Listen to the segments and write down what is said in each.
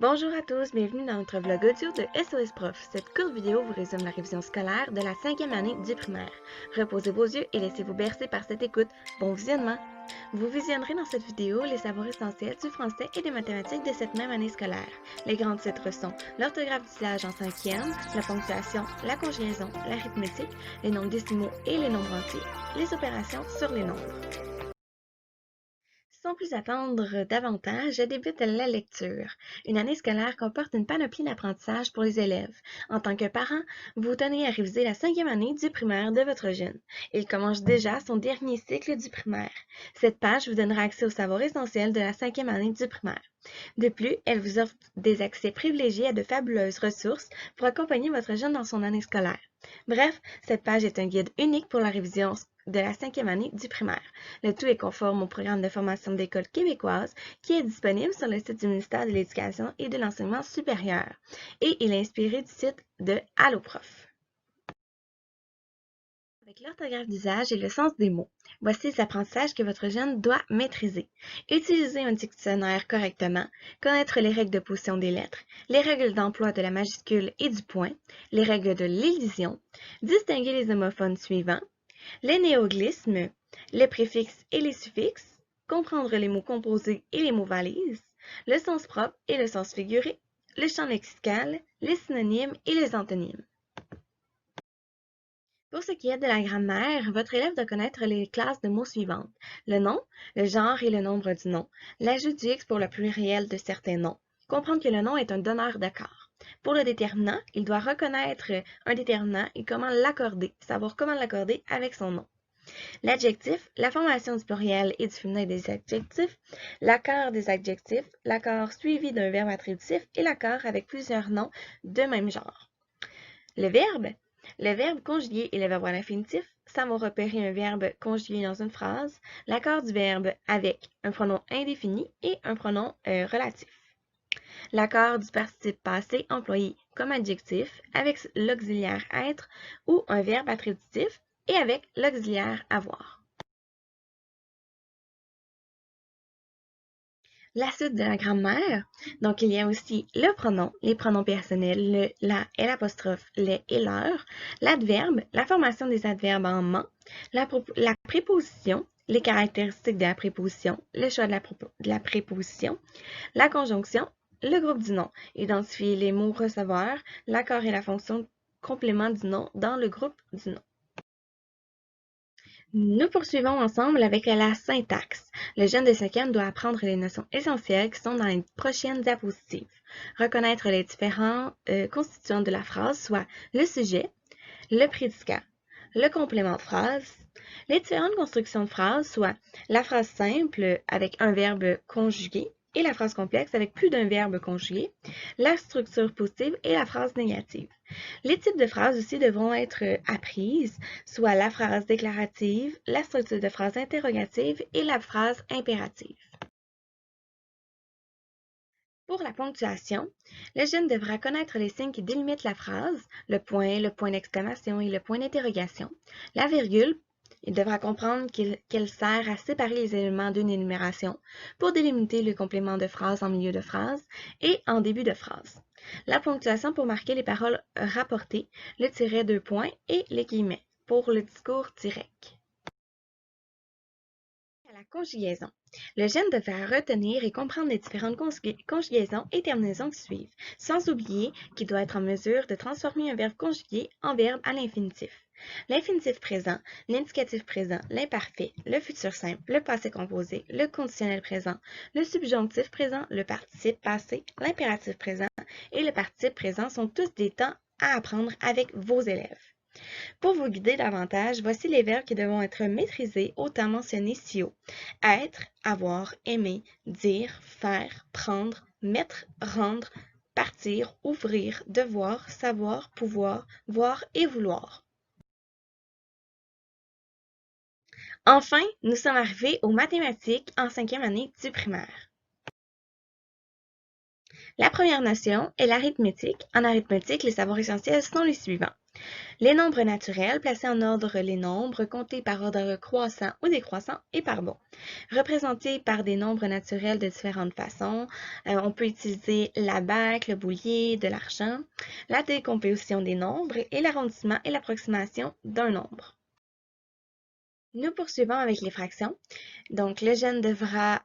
Bonjour à tous, bienvenue dans notre vlog audio de SOS Prof. Cette courte vidéo vous résume la révision scolaire de la 5e année du primaire. Reposez vos yeux et laissez-vous bercer par cette écoute. Bon visionnement! Vous visionnerez dans cette vidéo les savoirs essentiels du français et des mathématiques de cette même année scolaire. Les grands titres sont l'orthographe d'usage en 5e, la ponctuation, la conjugaison, l'arithmétique, les nombres décimaux et les nombres entiers, les opérations sur les nombres. Sans plus attendre davantage, je débute la lecture. Une année scolaire comporte une panoplie d'apprentissages pour les élèves. En tant que parent, vous tenez à réviser la 5e année du primaire de votre jeune. Il commence déjà son dernier cycle du primaire. Cette page vous donnera accès aux savoirs essentiels de la 5e année du primaire. De plus, elle vous offre des accès privilégiés à de fabuleuses ressources pour accompagner votre jeune dans son année scolaire. Bref, cette page est un guide unique pour la révision de la 5e année du primaire. Le tout est conforme au programme de formation d'école québécoise qui est disponible sur le site du ministère de l'Éducation et de l'Enseignement supérieur. Et il est inspiré du site de Allo Prof. Avec l'orthographe d'usage et le sens des mots, voici les apprentissages que votre jeune doit maîtriser. Utiliser un dictionnaire correctement, connaître les règles de position des lettres, les règles d'emploi de la majuscule et du point, les règles de l'élision, distinguer les homophones suivants, les néoglismes, les préfixes et les suffixes, comprendre les mots composés et les mots valises, le sens propre et le sens figuré, le champ lexical, les synonymes et les antonymes. Pour ce qui est de la grammaire, votre élève doit connaître les classes de mots suivantes: le nom, le genre et le nombre du nom, l'ajout du X pour le pluriel de certains noms, comprendre que le nom est un donneur de corps. Pour le déterminant, il doit reconnaître un déterminant et comment l'accorder, savoir comment l'accorder avec son nom. L'adjectif, la formation du pluriel et du féminin des adjectifs, l'accord des adjectifs, l'accord suivi d'un verbe attributif et l'accord avec plusieurs noms de même genre. Le verbe conjugué et le verbe à l'infinitif, savoir repérer un verbe conjugué dans une phrase, l'accord du verbe avec un pronom indéfini et un pronom relatif. L'accord du participe passé employé comme adjectif avec l'auxiliaire être ou un verbe attributif et avec l'auxiliaire avoir. La suite de la grammaire, donc il y a aussi le pronom, les pronoms personnels, le, la et l'apostrophe, les et leur, l'adverbe, la formation des adverbes en ment, la préposition, les caractéristiques de la préposition, le choix de la préposition, la conjonction, le groupe du nom, identifier les mots receveurs, l'accord et la fonction complément du nom dans le groupe du nom. Nous poursuivons ensemble avec la syntaxe. Le jeune de 5e doit apprendre les notions essentielles qui sont dans les prochaines diapositives. Reconnaître les différents constituants de la phrase, soit le sujet, le prédicat, le complément de phrase, les différentes constructions de phrase, soit la phrase simple avec un verbe conjugué et la phrase complexe avec plus d'un verbe conjugué, la structure positive et la phrase négative. Les types de phrases aussi devront être apprises, soit la phrase déclarative, la structure de phrase interrogative et la phrase impérative. Pour la ponctuation, le jeune devra connaître les signes qui délimitent la phrase, le point d'exclamation et le point d'interrogation, la virgule. Il devra comprendre qu'elle sert à séparer les éléments d'une énumération pour délimiter le complément de phrase en milieu de phrase et en début de phrase. La ponctuation pour marquer les paroles rapportées, le tiret 2 points et les guillemets pour le discours direct. La conjugaison. Le jeune devra retenir et comprendre les différentes conjugaisons et terminaisons qui suivent, sans oublier qu'il doit être en mesure de transformer un verbe conjugué en verbe à l'infinitif. L'infinitif présent, l'indicatif présent, l'imparfait, le futur simple, le passé composé, le conditionnel présent, le subjonctif présent, le participe passé, l'impératif présent et le participe présent sont tous des temps à apprendre avec vos élèves. Pour vous guider davantage, voici les verbes qui devront être maîtrisés autant mentionnés ci-haut. Être, avoir, aimer, dire, faire, prendre, mettre, rendre, partir, ouvrir, devoir, savoir, pouvoir, voir et vouloir. Enfin, nous sommes arrivés aux mathématiques en 5e année du primaire. La première notion est l'arithmétique. En arithmétique, les savoirs essentiels sont les suivants. Les nombres naturels, placés en ordre les nombres, comptés par ordre croissant ou décroissant et par bon. Représentés par des nombres naturels de différentes façons, on peut utiliser la bague, le boulier, de l'argent, la décomposition des nombres et l'arrondissement et l'approximation d'un nombre. Nous poursuivons avec les fractions. Donc, le jeune devra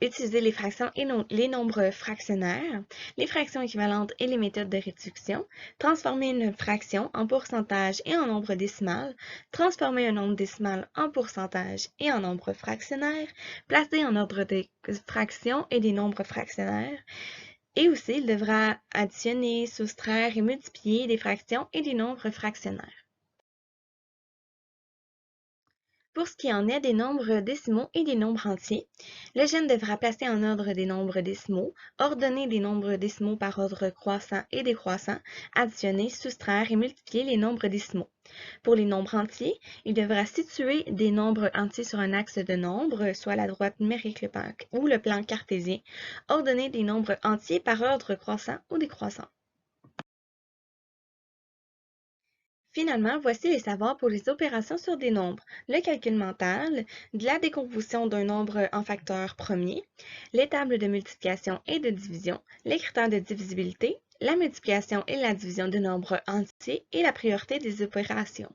utiliser les fractions et les nombres fractionnaires, les fractions équivalentes et les méthodes de réduction, transformer une fraction en pourcentage et en nombre décimal, transformer un nombre décimal en pourcentage et en nombre fractionnaire, placer en ordre des fractions et des nombres fractionnaires, et aussi il devra additionner, soustraire et multiplier des fractions et des nombres fractionnaires. Pour ce qui en est des nombres décimaux et des nombres entiers, le jeune devra placer en ordre des nombres décimaux, ordonner des nombres décimaux par ordre croissant et décroissant, additionner, soustraire et multiplier les nombres décimaux. Pour les nombres entiers, il devra situer des nombres entiers sur un axe de nombres, soit la droite numérique ou le plan cartésien, ordonner des nombres entiers par ordre croissant ou décroissant. Finalement, voici les savoirs pour les opérations sur des nombres, le calcul mental, de la décomposition d'un nombre en facteurs premiers, les tables de multiplication et de division, les critères de divisibilité, la multiplication et la division de nombres entiers et la priorité des opérations.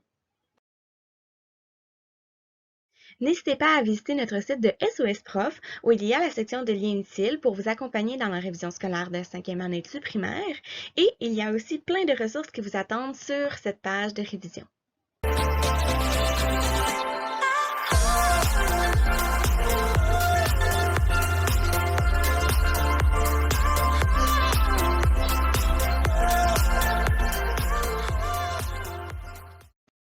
N'hésitez pas à visiter notre site de SOS Prof où il y a la section de liens utiles pour vous accompagner dans la révision scolaire de 5e année du primaire et il y a aussi plein de ressources qui vous attendent sur cette page de révision.